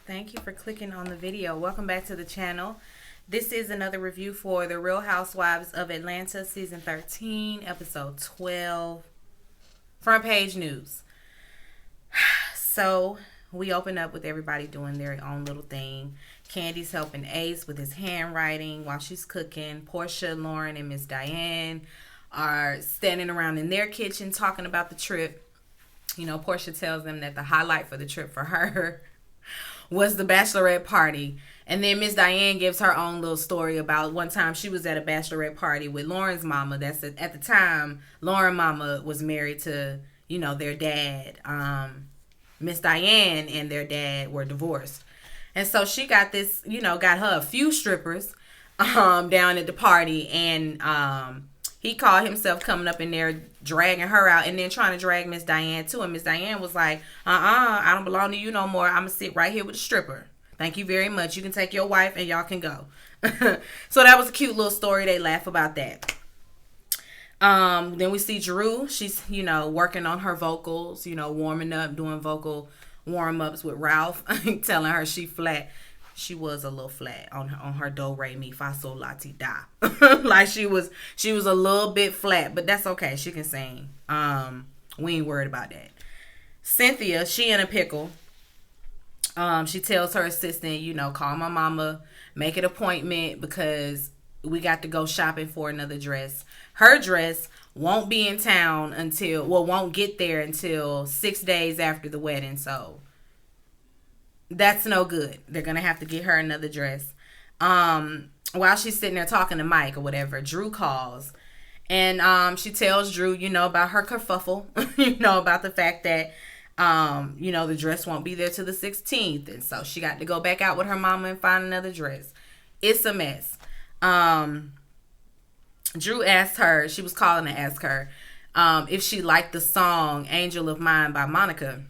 Thank you for clicking on the video. Welcome back to the channel. This is another review for the Real Housewives of Atlanta, Season 13, Episode 12. Front page news. So, we open up with everybody doing their own little thing. Candy's helping Ace with his handwriting while she's cooking. Portia, Lauren, and Miss Diane are standing around in their kitchen talking about the trip. You know, Portia tells them that the highlight for the trip for her was the bachelorette party. And then Miss Diane gives her own little story about one time she was at a bachelorette party with Lauren's mama. That's at the time, Lauren mama was married to, you know, their dad. Miss Diane and their dad were divorced. And so she got this, you know, got her a few strippers down at the party. And he called himself coming up in there, dragging her out, and then trying to drag Miss Diane too. And Miss Diane was like, I don't belong to you no more. I'm going to sit right here with the stripper. Thank you very much. You can take your wife and y'all can go. So that was a cute little story. They laugh about that. Then we see Drew. She's, you know, working on her vocals, you know, warming up, doing vocal warm-ups with Ralph, telling her she flat. She was a little flat on her do re mi fa sol la ti da. Like she was a little bit flat, but that's okay. She can sing. We ain't worried about that. Cynthia, she in a pickle. She tells her assistant, you know, call my mama, make an appointment because we got to go shopping for another dress. Her dress won't be in town won't get there until 6 days after the wedding. So that's no good. They're going to have to get her another dress. While she's sitting there talking to Mike or whatever, Drew calls. And she tells Drew, you know, about her kerfuffle. You know, about the fact that, you know, the dress won't be there till the 16th. And so she got to go back out with her mama and find another dress. It's a mess. Drew asked her, she was calling to ask her if she liked the song Angel of Mine by Monica.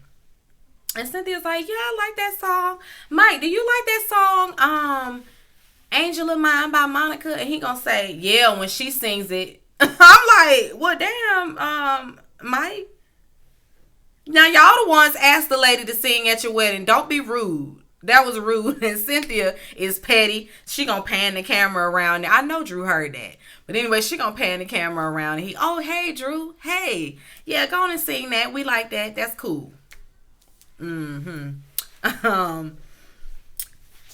And Cynthia's like, yeah, I like that song. Mike, do you like that song, Angel of Mine by Monica? And he gonna say, yeah, when she sings it. I'm like, well, damn, Mike. Now, y'all the ones asked the lady to sing at your wedding. Don't be rude. That was rude. And Cynthia is petty. She gonna pan the camera around. I know Drew heard that. But anyway, she gonna pan the camera around. And hey, Drew. Hey. Yeah, go on and sing that. We like that. That's cool.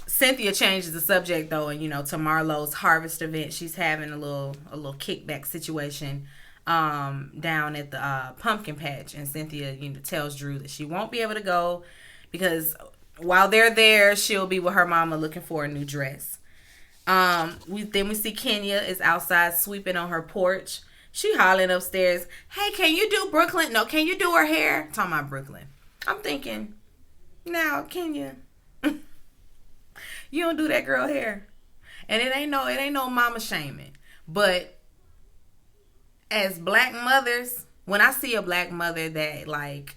Cynthia changes the subject though, and you know, to Marlo's harvest event. She's having a little kickback situation down at the pumpkin patch, and Cynthia, you know, tells Drew that she won't be able to go because while they're there, she'll be with her mama looking for a new dress. We see Kenya is outside sweeping on her porch. She hollering upstairs, hey, can you do Brooklyn? No, can you do her hair? Talking about Brooklyn. I'm thinking, now, Kenya, you don't do that girl hair. And it ain't no mama shaming. But as black mothers, when I see a black mother that like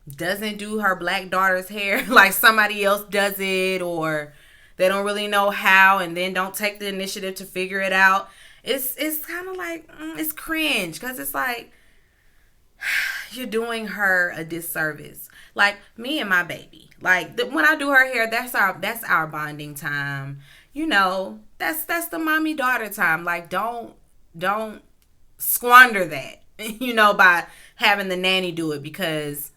doesn't do her black daughter's hair like somebody else does it, or they don't really know how and then don't take the initiative to figure it out, it's kind of like it's cringe, because it's like you're doing her a disservice. Like me and my baby, like when I do her hair, that's our bonding time. You know, that's the mommy daughter time. Like don't squander that, you know, by having the nanny do it because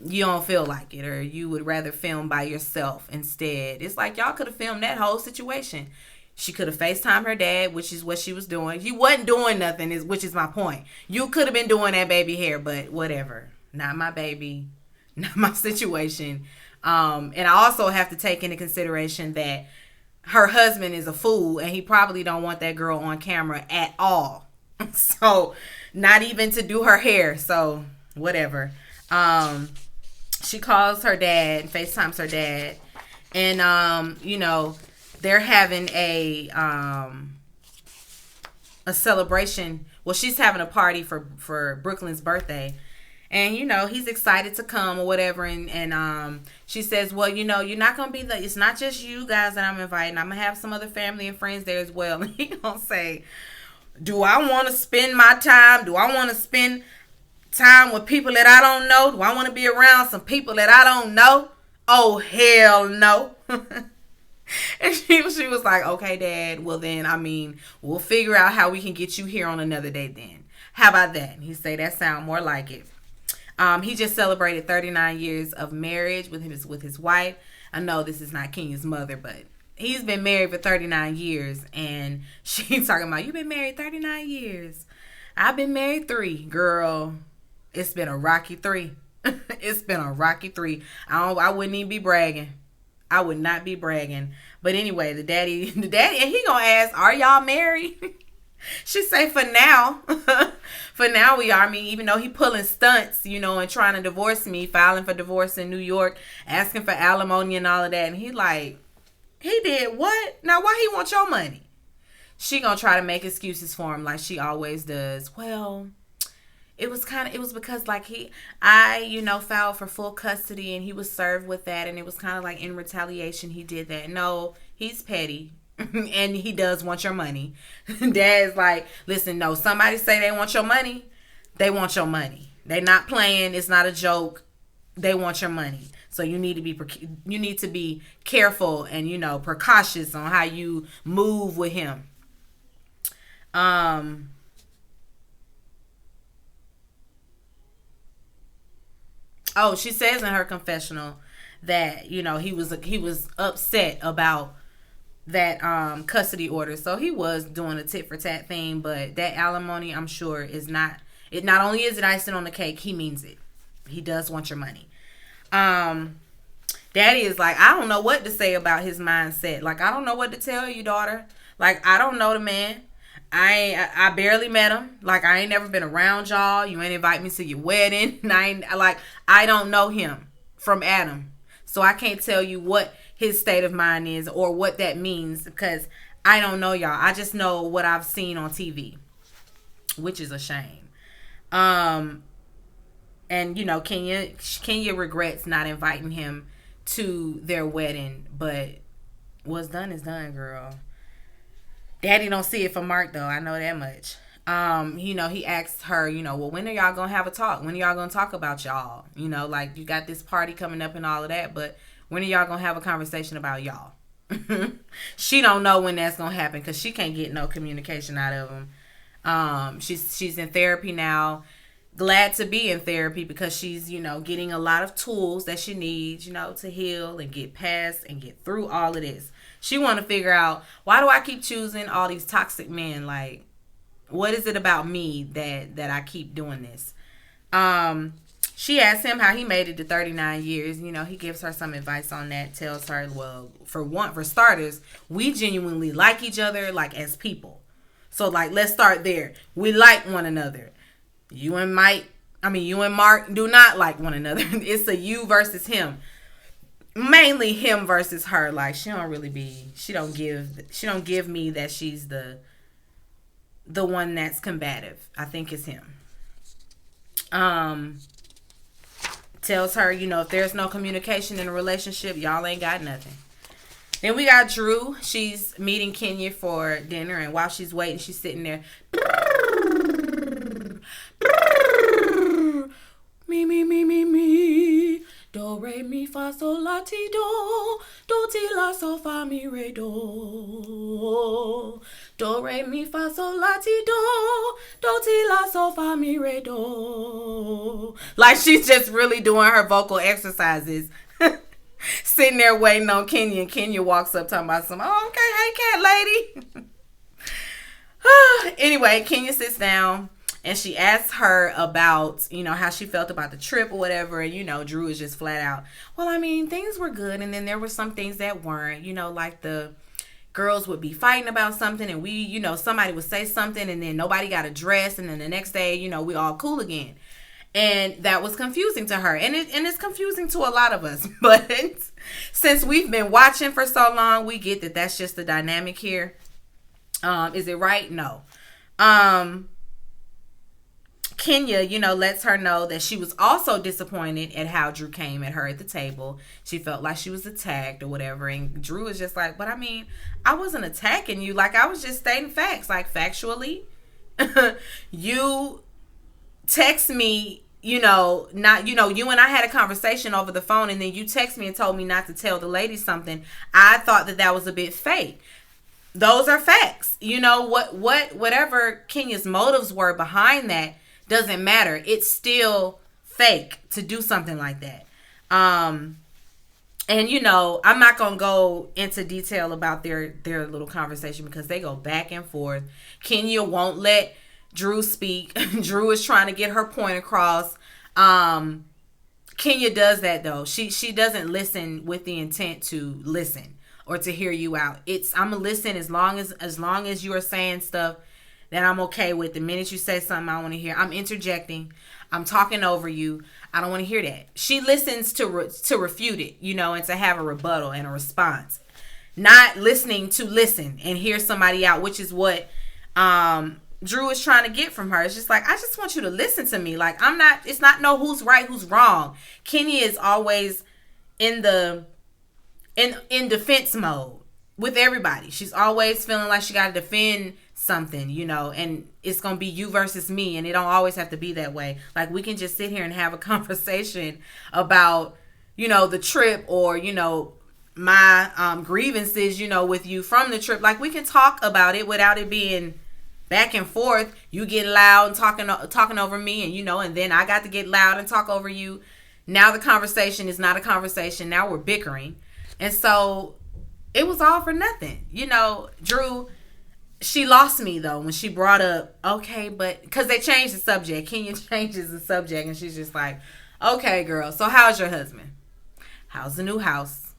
you don't feel like it, or you would rather film by yourself instead. It's like y'all could have filmed that whole situation. She could have FaceTimed her dad, which is what she was doing. You wasn't doing nothing, which is my point. You could have been doing that baby hair, but whatever. Not my baby, not my situation. And I also have to take into consideration that her husband is a fool, and he probably don't want that girl on camera at all. So, not even to do her hair. So, whatever. She calls her dad, FaceTimes her dad, and you know, they're having a celebration. Well, she's having a party for Brooklyn's birthday, and you know, he's excited to come or whatever. And she says, well, you know, you're not gonna be it's not just you guys that I'm inviting. I'm gonna have some other family and friends there as well. And he gonna say, do I want to spend my time? Do I want to spend time with people that I don't know? Do I want to be around some people that I don't know? Oh, hell no. And she was like, okay, Dad, well then, I mean, we'll figure out how we can get you here on another day then. How about that? He say that sound more like it. He just celebrated 39 years of marriage with his wife. I know this is not Kenya's mother, but he's been married for 39 years, and she's talking about, you've been married 39 years. I've been married 3. Girl, it's been a rocky 3. It's been a rocky 3. I wouldn't even be bragging. I would not be bragging. But anyway, the daddy, and he gonna ask, are y'all married? She say, for now. For now we are. I mean, even though he pulling stunts, and trying to divorce me, filing for divorce in New York, asking for alimony and all of that. And he like, he did what? Now why he want your money? She gonna try to make excuses for him like she always does. Well, it was because like I filed for full custody and he was served with that, and it was kind of like in retaliation he did that. No, he's petty. And he does want your money. Dad's like, listen, no, somebody say they want your money, they want your money. They not playing. It's not a joke. They want your money. So you need to be careful and precautious on how you move with him. Oh, she says in her confessional that he was upset about that custody order. So he was doing a tit for tat thing, but that alimony, I'm sure, is not it. Not only is it icing on the cake, he means it. He does want your money. Daddy is like, I don't know what to say about his mindset. Like, I don't know what to tell you, daughter. Like, I don't know the man. I barely met him. Like, I ain't never been around y'all. You ain't invite me to your wedding. I don't know him from Adam. So I can't tell you what his state of mind is or what that means, because I don't know y'all. I just know what I've seen on TV, which is a shame. And Kenya regrets not inviting him to their wedding, but what's done is done, girl. Daddy don't see it for Mark though. I know that much. He asked her, well, when are y'all gonna have a talk? When are y'all gonna talk about y'all? Like, you got this party coming up and all of that, but when are y'all gonna have a conversation about y'all? She don't know when that's gonna happen because she can't get no communication out of him. She's in therapy now. Glad to be in therapy because she's, getting a lot of tools that she needs, to heal and get past and get through all of this. She want to figure out, why do I keep choosing all these toxic men? Like, what is it about me that I keep doing this? She asked him how he made it to 39 years. He gives her some advice on that. Tells her, well, for starters, we genuinely like each other, like, as people. So, like, let's start there. We like one another. You and Mark do not like one another. It's a you versus him. Mainly him versus her. Like, she don't give me that she's the one that's combative. I think it's him. Tells her, if there's no communication in a relationship, y'all ain't got nothing. Then we got Drew. She's meeting Kenya for dinner, and while she's waiting, she's sitting there. Me. Do, re, mi, fa, sol, la, ti, do, ti, la, sol, fa, mi, re, do. Do, re, mi, fa, sol, la, ti, do, ti, la, sol, fa, mi, re, do. Like, she's just really doing her vocal exercises. Sitting there waiting on Kenya, and Kenya walks up talking about okay, hey, cat lady. Anyway, Kenya sits down. And she asks her about, how she felt about the trip or whatever. And, Drew is just flat out, well, I mean, things were good. And then there were some things that weren't, like the girls would be fighting about something. And we, somebody would say something and then nobody got addressed. And then the next day, we all cool again. And that was confusing to her. And it's confusing to a lot of us. But since we've been watching for so long, we get that that's just the dynamic here. Is it right? No. Kenya, lets her know that she was also disappointed at how Drew came at her at the table. She felt like she was attacked or whatever. And Drew is just like, but I mean, I wasn't attacking you. Like, I was just stating facts. Like, factually, you text me not, you and I had a conversation over the phone, and then you text me and told me not to tell the lady something. I thought that was a bit fake. Those are facts. Whatever Kenya's motives were behind that doesn't matter. It's still fake to do something like that. And I'm not gonna go into detail about their little conversation because they go back and forth. Kenya won't let Drew speak. Drew is trying to get her point across. Kenya does that though. She doesn't listen with the intent to listen or to hear you out. I'm gonna listen as long as you are saying stuff that I'm okay with. The minute you say something I want to hear, I'm interjecting. I'm talking over you. I don't want to hear that. She listens to refute it, and to have a rebuttal and a response. Not listening to listen and hear somebody out, which is what Drew is trying to get from her. It's just like, I just want you to listen to me. Like, it's not no who's right, who's wrong. Kenya is always in defense mode with everybody. She's always feeling like she got to defend something, and it's going to be you versus me, and it don't always have to be that way. Like, we can just sit here and have a conversation about, the trip or, my grievances, with you from the trip. Like, we can talk about it without it being back and forth. You get loud and talking over me, and then I got to get loud and talk over you. Now the conversation is not a conversation. Now we're bickering. And so it was all for nothing. Drew, she lost me though when she brought up, okay, but because they changed the subject. Kenya changes the subject and she's just like, okay, girl, so how's your husband? How's the new house?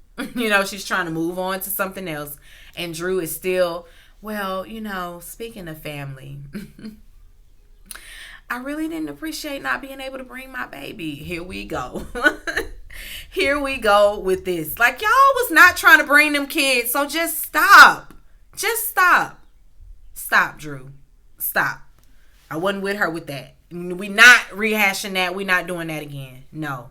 She's trying to move on to something else. And Drew is still, well, speaking of family, I really didn't appreciate not being able to bring my baby. Here we go. Here we go with this. Like, y'all was not trying to bring them kids, so just stop. Just stop. Stop, Drew. Stop. I wasn't with her with that. We not rehashing that. We not doing that again. No.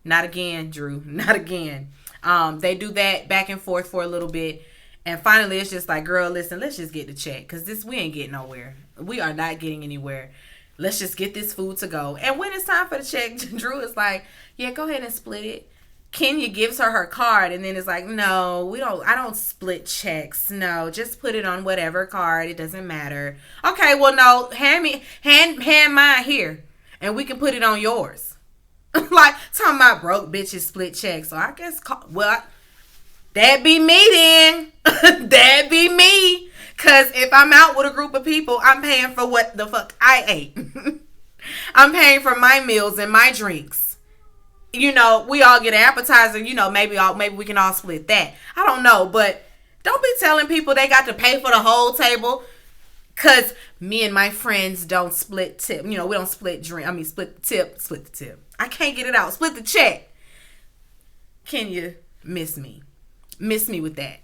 Not again, Drew. Not again. They do that back and forth for a little bit. And finally, it's just like, girl, listen, let's just get the check. Because we ain't getting nowhere. We are not getting anywhere. Let's just get this food to go. And when it's time for the check, Drew is like, yeah, go ahead and split it. Kenya gives her card and then it's like, no, I don't split checks. No, just put it on whatever card. It doesn't matter. Okay, well, no, hand mine here and we can put it on yours. Like, talking about broke bitches split checks. So I guess, that'd be me then. That'd be me. Because if I'm out with a group of people, I'm paying for what the fuck I ate. I'm paying for my meals and my drinks. We all get an appetizer. Maybe we can all split that. I don't know. But don't be telling people they got to pay for the whole table. Because me and my friends don't split tip. We don't split drink. I mean, split the tip. I can't get it out. Split the check. Can you miss me? Miss me with that.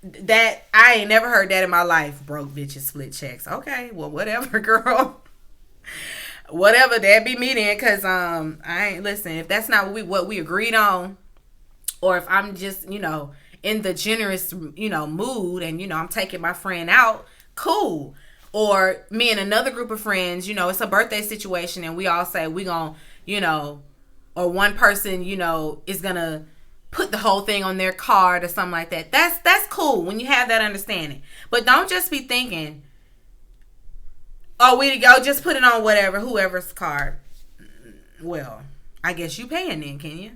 That I ain't never heard that in my life. Broke bitches split checks. Okay, well, whatever, girl. Whatever, that be me then. Cause I ain't listen. If that's not what we agreed on, or if I'm just in the generous mood and I'm taking my friend out, cool. Or me and another group of friends, it's a birthday situation and we all say we gonna or one person is gonna put the whole thing on their card or something like that. That's cool when you have that understanding. But don't just be thinking, oh, we go just put it on whoever's card. Well, I guess you paying then, can you?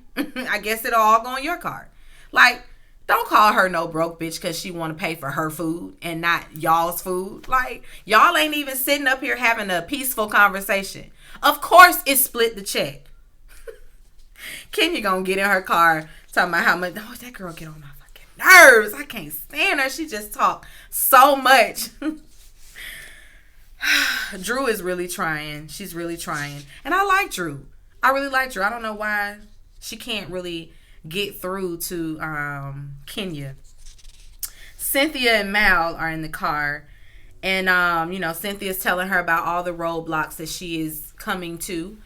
I guess it'll all go on your card. Like, don't call her no broke bitch because she want to pay for her food and not y'all's food. Like, y'all ain't even sitting up here having a peaceful conversation. Of course, it's split the check. Kenya gonna get in her car talking about how much. Oh, that girl get on my fucking nerves. I can't stand her. She just talk so much. Drew is really trying. She's really trying. And I like Drew. I really like Drew. I don't know why she can't really get through to Kenya. Cynthia and Mal are in the car. And, Cynthia's telling her about all the roadblocks that she is coming to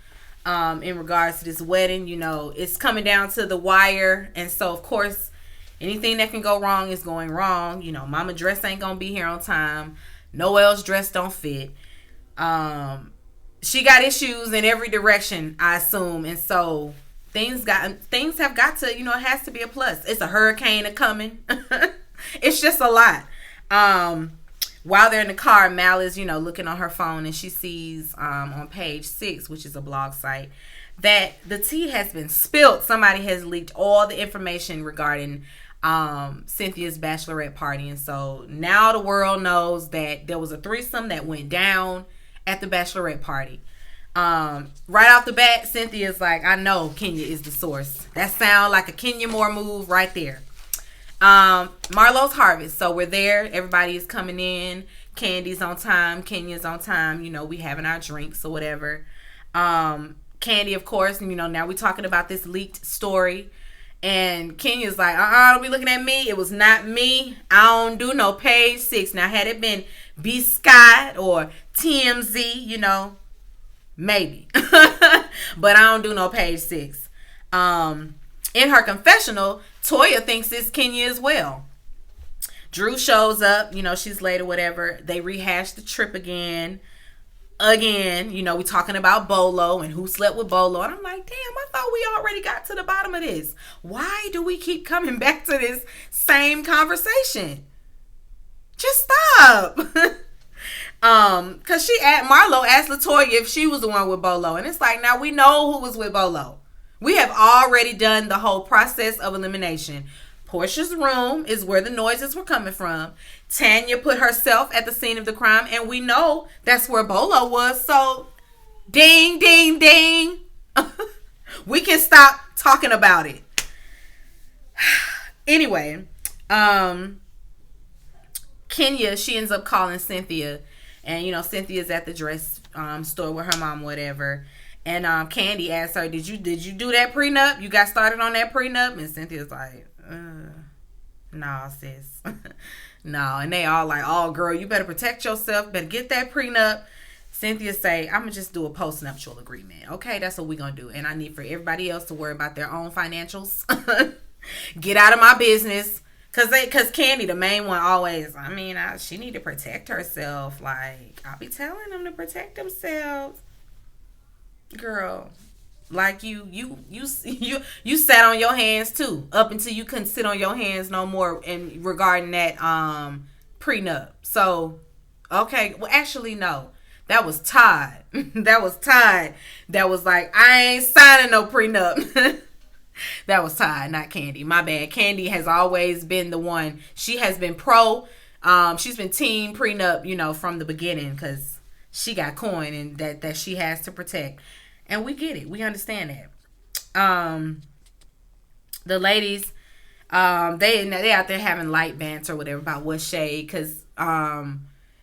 in regards to this wedding. It's coming down to the wire. And so, of course, anything that can go wrong is going wrong. Mama dress ain't going to be here on time. Noel's dress don't fit. she got issues in every direction, I assume, and so things have got to, it has to be a plus. It's a hurricane coming. It's just a lot. While they're in the car, Mal is, looking on her phone, and she sees on page 6, which is a blog site, that the tea has been spilled. Somebody has leaked all the information regarding Cynthia's bachelorette party. And so now the world knows that there was a threesome that went down at the bachelorette party. Right off the bat, Cynthia's like, I know Kenya is the source. That sounds like a Kenya Moore move right there. Marlo's harvest. So we're there. Everybody is coming in. Candy's on time. Kenya's on time. We having our drinks or whatever. Candy, of course, now we talking about this leaked story. And Kenya's like, don't be looking at me. It was not me. I don't do no page 6. Now, had it been B. Scott or TMZ, maybe. But I don't do no page 6. In her confessional, Toya thinks it's Kenya as well. Drew shows up. She's late or whatever. They rehash the trip again. We talking about Bolo and who slept with Bolo. And I'm like, damn, I thought we already got to the bottom of this. Why do we keep coming back to this same conversation? Just stop. Cause Marlo asked LaToya if she was the one with Bolo. And it's like, now we know who was with Bolo. We have already done the whole process of elimination. Portia's room is where the noises were coming from. Tanya put herself at the scene of the crime, and we know that's where Bolo was. So, ding, ding, ding. We can stop talking about it. Anyway, Kenya, she ends up calling Cynthia, and Cynthia's at the dress store with her mom, whatever. And Candy asks her, "Did you do that prenup? You got started on that prenup?" And Cynthia's like, "Nah, sis." No, and they all like, "Oh, girl, you better protect yourself. Better get that prenup." Cynthia say, "I'm going to just do a post-nuptial agreement. Okay, that's what we're going to do. And I need for everybody else to worry about their own financials. Get out of my business." Because Candy, the main one, always, she need to protect herself. Like, I'll be telling them to protect themselves. Girl, like you sat on your hands too, up until you couldn't sit on your hands no more in regarding that prenup. So, okay, well, actually, no. That was Todd. That was Todd. That was like, I ain't signing no prenup. That was Todd, not Candy. My bad. Candy has always been the one. She has been pro. She's been team prenup, from the beginning, because she got coin and that she has to protect. And we get it. We understand that. The ladies, they out there having light banter or whatever about what shade, because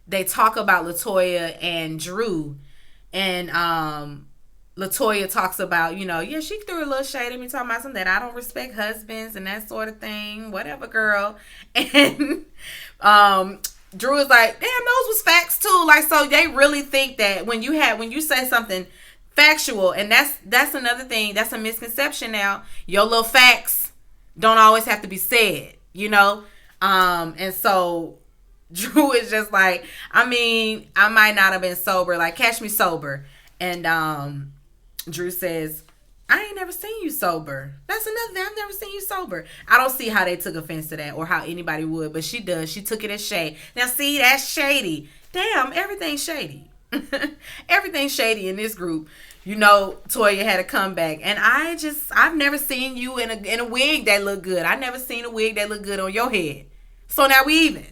they talk about LaToya and Drew, and LaToya talks about, she threw a little shade at me talking about something that I don't respect husbands and that sort of thing. Whatever, girl. And Drew is like, damn, those was facts too. Like, so they really think that when you say something factual, and that's another thing, that's a misconception now. Your little facts don't always have to be said, and so Drew is just like, I might not have been sober, like, catch me sober. And Drew says, I ain't never seen you sober. That's another thing. I've never seen you sober. I don't see how they took offense to that or how anybody would, but she does. She took it as shade. Now, see, that's shady. Damn, everything's shady. Everything's shady in this group. Toya had a comeback, and I've never seen you in a wig that looked good. I never seen a wig that looked good on your head. So now we even.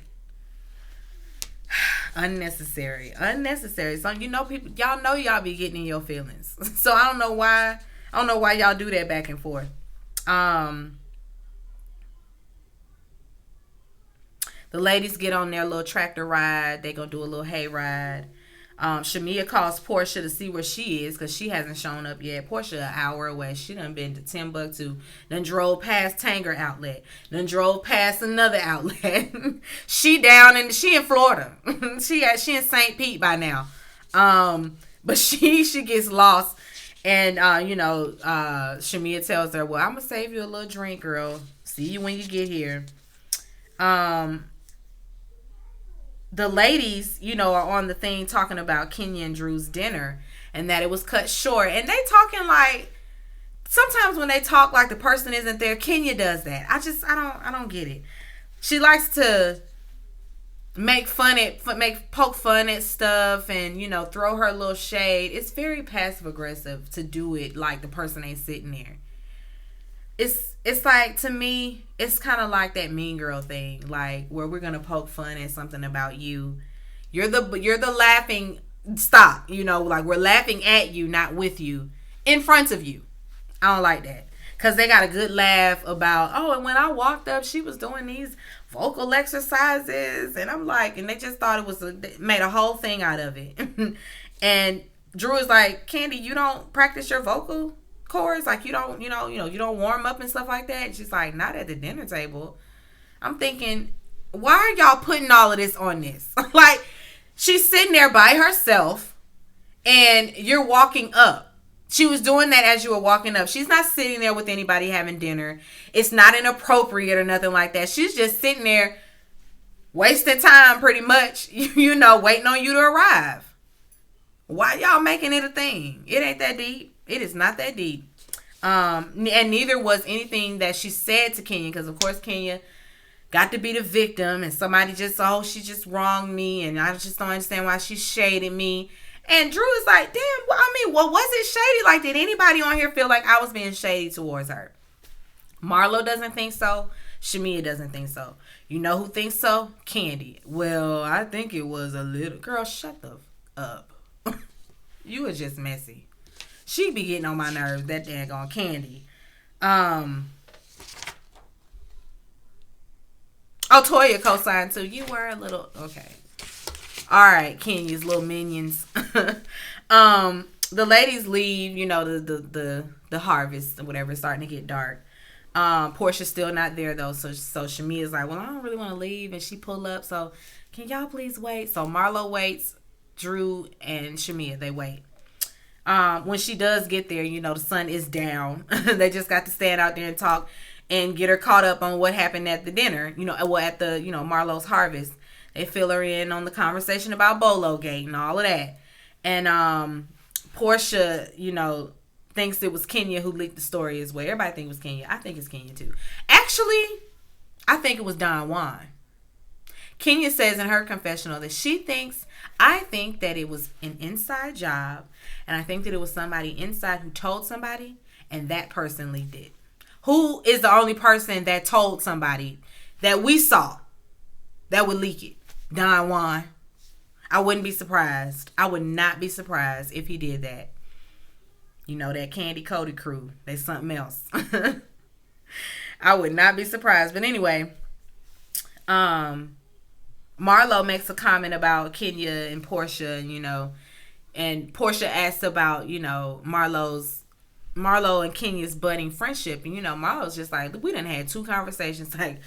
Unnecessary. So people, y'all know y'all be getting in your feelings. So I don't know why y'all do that back and forth. The ladies get on their little tractor ride. They gonna do a little hay ride. Shamia calls Portia to see where she is, because she hasn't shown up yet. Portia an hour away. She done been to Timbuktu. Done drove past Tanger Outlet. Done drove past another outlet. She in Florida. she in St. Pete by now. But she gets lost. And Shamia tells her, well, I'm gonna save you a little drink, girl. See you when you get here. the ladies, are on the thing talking about Kenya and Drew's dinner and that it was cut short. And they talking like, sometimes when they talk like the person isn't there, Kenya does that. I don't get it. She likes to poke fun at stuff and, throw her little shade. It's very passive aggressive to do it like the person ain't sitting there. It's like, to me, it's kind of like that Mean Girl thing, like where we're gonna poke fun at something about you. You're the laughing stock, like we're laughing at you, not with you, in front of you. I don't like that, because they got a good laugh about, oh, and when I walked up, she was doing these vocal exercises, and I'm like, and they just thought they made a whole thing out of it. And Drew is like, Candy, you don't practice your vocal cords, like you don't warm up and stuff like that. And she's like, not at the dinner table. I'm thinking, why are y'all putting all of this on this? Like, she's sitting there by herself and you're walking up. She was doing that as you were walking up. She's not sitting there with anybody having dinner. It's not inappropriate or nothing like that. She's just sitting there wasting time, pretty much, waiting on you to arrive. Why y'all making it a thing? It ain't that deep. It is not that deep. And neither was anything that she said to Kenya, because of course Kenya got to be the victim, and somebody she just wronged me, and I just don't understand why she shaded me. And Drew is like, damn, was it shady? Like, did anybody on here feel like I was being shady towards her? Marlo doesn't think so. Shamia doesn't think so. You know who thinks so? Candy. Well, I think it was a little... Girl, shut the up. You are just messy. She be getting on my nerves, that daggone Candy. Oh, Toya co-signed too. You were a little... Okay. All right, Kenya's little minions. The ladies leave, the harvest or whatever, it's starting to get dark. Portia's still not there though, so Shamia's like, well, I don't really want to leave, and she pull up, so can y'all please wait? So Marlo waits, Drew and Shamia, they wait. When she does get there, the sun is down. They just got to stand out there and talk and get her caught up on what happened at the dinner, at the, Marlo's harvest. They fill her in on the conversation about Bolo Gate and all of that. And Portia, thinks it was Kenya who leaked the story as well. Everybody think it was Kenya. I think it's Kenya too. Actually, I think it was Don Juan. Kenya says in her confessional that I think that it was an inside job, and I think that it was somebody inside who told somebody, and that person leaked it. Who is the only person that told somebody that we saw that would leak it? Don Juan. I wouldn't be surprised. I would not be surprised if he did that. That Candy Cody crew. They something else. I would not be surprised. But anyway, Marlo makes a comment about Kenya and Portia, and Portia asks about, Marlo and Kenya's budding friendship. And, Marlo's just like, we done had 2 conversations. Like,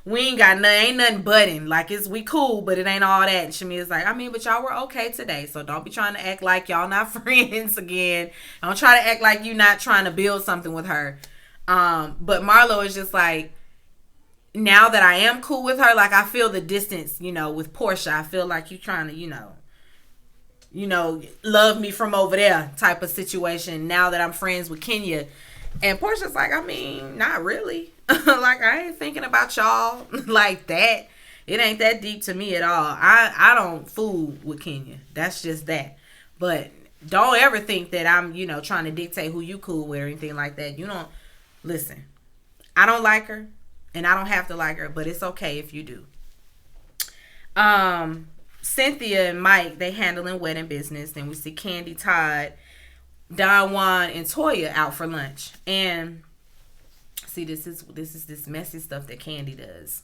we ain't nothing budding. Like, we cool, but it ain't all that. And Shamia's like, but y'all were okay today, so don't be trying to act like y'all not friends again. Don't try to act like you not trying to build something with her. But Marlo is just like, now that I am cool with her, like, I feel the distance, with Portia. I feel like you trying to, love me from over there type of situation now that I'm friends with Kenya. And Portia's like, not really. Like, I ain't thinking about y'all like that. It ain't that deep to me at all. I don't fool with Kenya. That's just that. But don't ever think that I'm, trying to dictate who you cool with or anything like that. You don't... Listen, I don't like her, and I don't have to like her, but it's okay if you do. Cynthia and Mike, they handling wedding business. Then we see Candy, Todd, Don Juan, and Toya out for lunch. And see, this is this messy stuff that Candy does.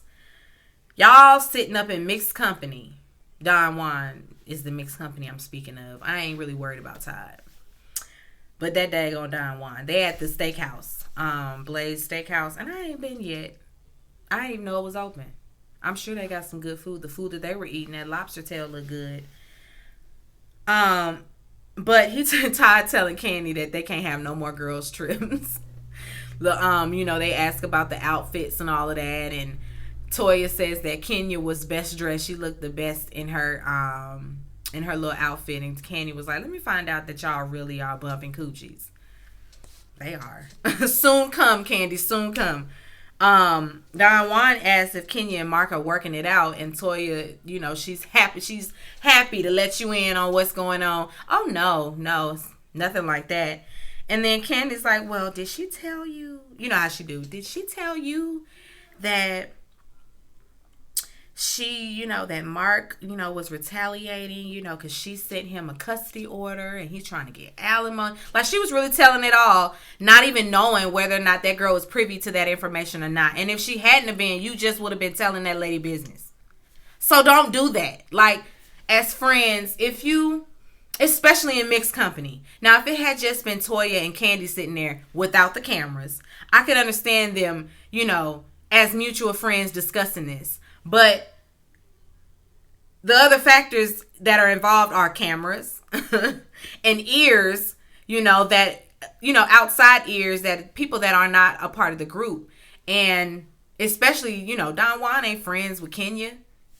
Y'all sitting up in mixed company. Don Juan is the mixed company I'm speaking of. I ain't really worried about Todd. But that daggone Don Juan. They at the steakhouse. Blaze Steakhouse. And I ain't been yet. I didn't even know it was open. I'm sure they got some good food. The food that they were eating, that lobster tail looked good. But Todd telling Candy that they can't have no more girls trips. They ask about the outfits and all of that, and Toya says that Kenya was best dressed. She looked the best in her little outfit, and Candy was like, "Let me find out that y'all really are bumping coochies." They are. Soon come, Candy. Soon come. Don Juan asks if Kenya and Mark are working it out, and Toya, she's happy. She's happy to let you in on what's going on. Oh no, nothing like that. And then Candy's like, "Well, did she tell you? You know how she do. Did she tell you that that Mark, was retaliating, because she sent him a custody order and he's trying to get alimony?" Like, she was really telling it all, not even knowing whether or not that girl was privy to that information or not. And if she hadn't have been, you just would have been telling that lady business. So don't do that. Like, as friends, especially in mixed company. Now, if it had just been Toya and Candy sitting there without the cameras, I could understand them, as mutual friends discussing this. But the other factors that are involved are cameras and ears, outside ears, that people that are not a part of the group. And especially, Don Juan ain't friends with Kenya.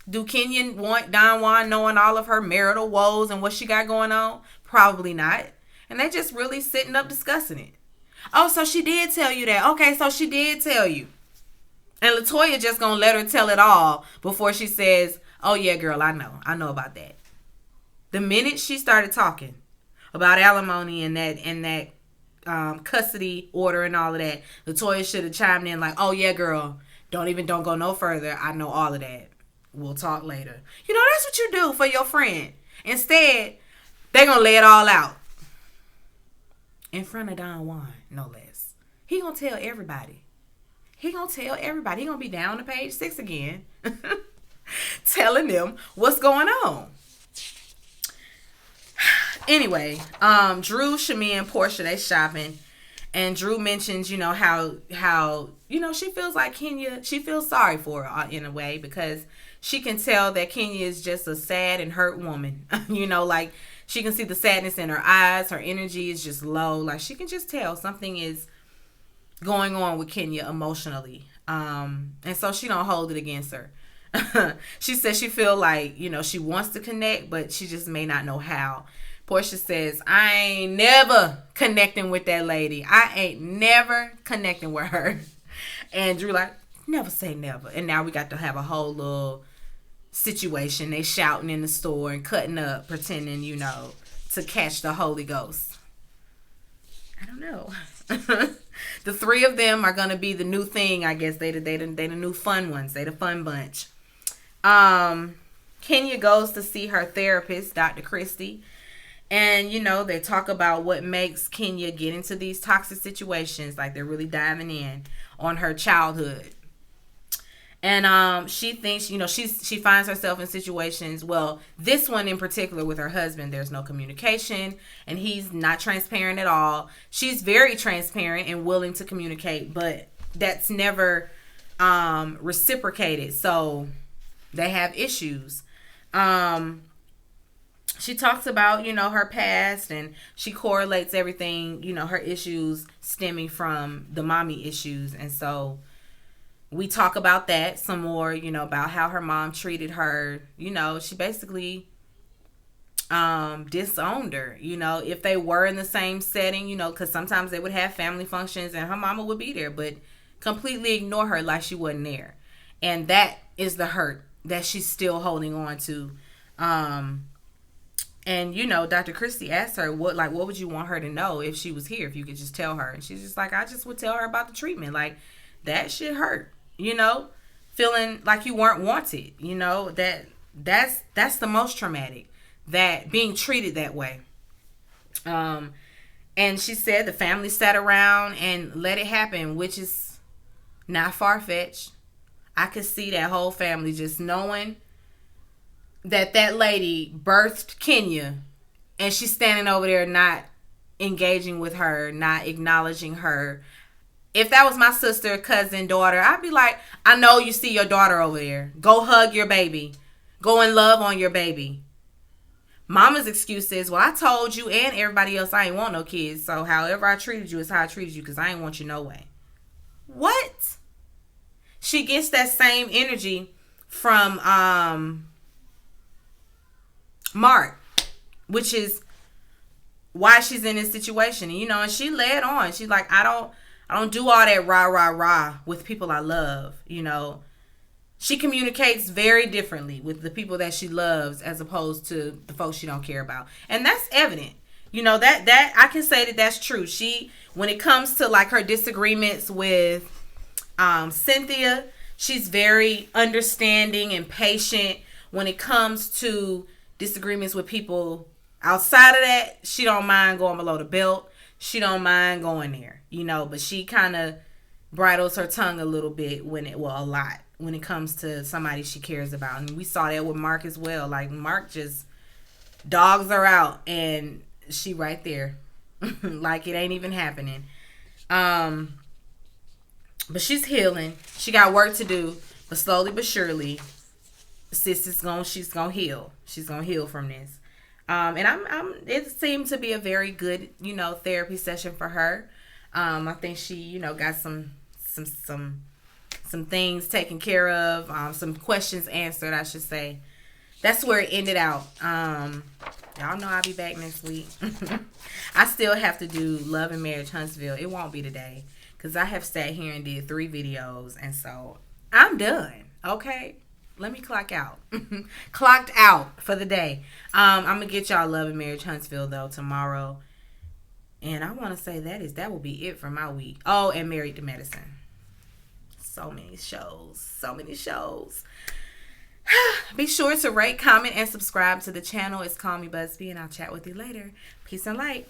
Do Kenya want Don Juan knowing all of her marital woes and what she got going on? Probably not. And they just really sitting up discussing it. Oh, so she did tell you that. Okay, so she did tell you. And LaToya just gonna let her tell it all before she says, "Oh yeah, girl, I know about that." The minute she started talking about alimony and that custody order and all of that, LaToya should have chimed in like, "Oh yeah, girl, don't go no further. I know all of that. We'll talk later." That's what you do for your friend. Instead, they're gonna lay it all out in front of Don Juan, no less. He gonna tell everybody. He gonna be down to page 6 again, telling them what's going on. Anyway, Drew, Shami, and Portia, they shopping, and Drew mentions, how she feels like Kenya. She feels sorry for her in a way, because she can tell that Kenya is just a sad and hurt woman. Like, she can see the sadness in her eyes. Her energy is just low. Like, she can just tell something is going on with Kenya emotionally. And so she don't hold it against her. She says she feel like, she wants to connect, but she just may not know how. Portia says, "I ain't never connecting with that lady. I ain't never connecting with her." And Drew like, "Never say never." And now we got to have a whole little situation. They shouting in the store and cutting up, pretending, to catch the Holy Ghost. I don't know. The three of them are gonna be the new thing, I guess. They the new fun ones. They the fun bunch. Kenya goes to see her therapist, Dr. Christie, and they talk about what makes Kenya get into these toxic situations. Like, they're really diving in on her childhood. And she thinks, she finds herself in situations, well, this one in particular with her husband, there's no communication, and he's not transparent at all. She's very transparent and willing to communicate, but that's never reciprocated. So they have issues. She talks about, her past, and she correlates everything, her issues stemming from the mommy issues. And so we talk about that some more, about how her mom treated her. She basically disowned her, if they were in the same setting, because sometimes they would have family functions and her mama would be there, but completely ignore her like she wasn't there. And that is the hurt that she's still holding on to. And, Dr. Christie asked her, what would you want her to know if she was here, if you could just tell her? And she's just like, I just would tell her about the treatment. Like, that shit hurt, feeling like you weren't wanted, that's the most traumatic, that being treated that way. And she said the family sat around and let it happen, which is not far-fetched. I could see that whole family just knowing that lady birthed Kenya, and she's standing over there not engaging with her, not acknowledging her. If that was my sister, cousin, daughter, I'd be like, I know you see your daughter over there. Go hug your baby. Go and love on your baby. Mama's excuse is, well, I told you and everybody else I ain't want no kids, so however I treated you is how I treated you, because I ain't want you no way. What? she gets that same energy from Mark, which is why she's in this situation. And, and she led on. She's like, I don't do all that rah rah rah with people I love. She communicates very differently with the people that she loves as opposed to the folks she don't care about, and that's evident. That I can say that that's true. She, when it comes to like her disagreements with Cynthia, she's very understanding and patient. When it comes to disagreements with people outside of that, she don't mind going below the belt. She don't mind going there, but she kind of bridles her tongue a little bit a lot when it comes to somebody she cares about. And we saw that with Mark as well. Like, Mark just dogs her out and she right there. Like it ain't even happening. But she's healing. She got work to do, but slowly but surely, she's gonna heal. She's gonna heal from this. And it seemed to be a very good, therapy session for her. I think she, got some things taken care of, some questions answered, I should say. That's where it ended out. Y'all know I'll be back next week. I still have to do Love and Marriage Huntsville. It won't be today because I have sat here and did 3 videos, and so I'm done. Okay, let me clock out. Clocked out for the day. I'm gonna get y'all Love and Marriage Huntsville though tomorrow, and I want to say that will be it for my week. Oh, and Married to Medicine. So many shows. Be sure to rate, comment, and subscribe to the channel. It's Call Me Busby, and I'll chat with you later. Peace and light.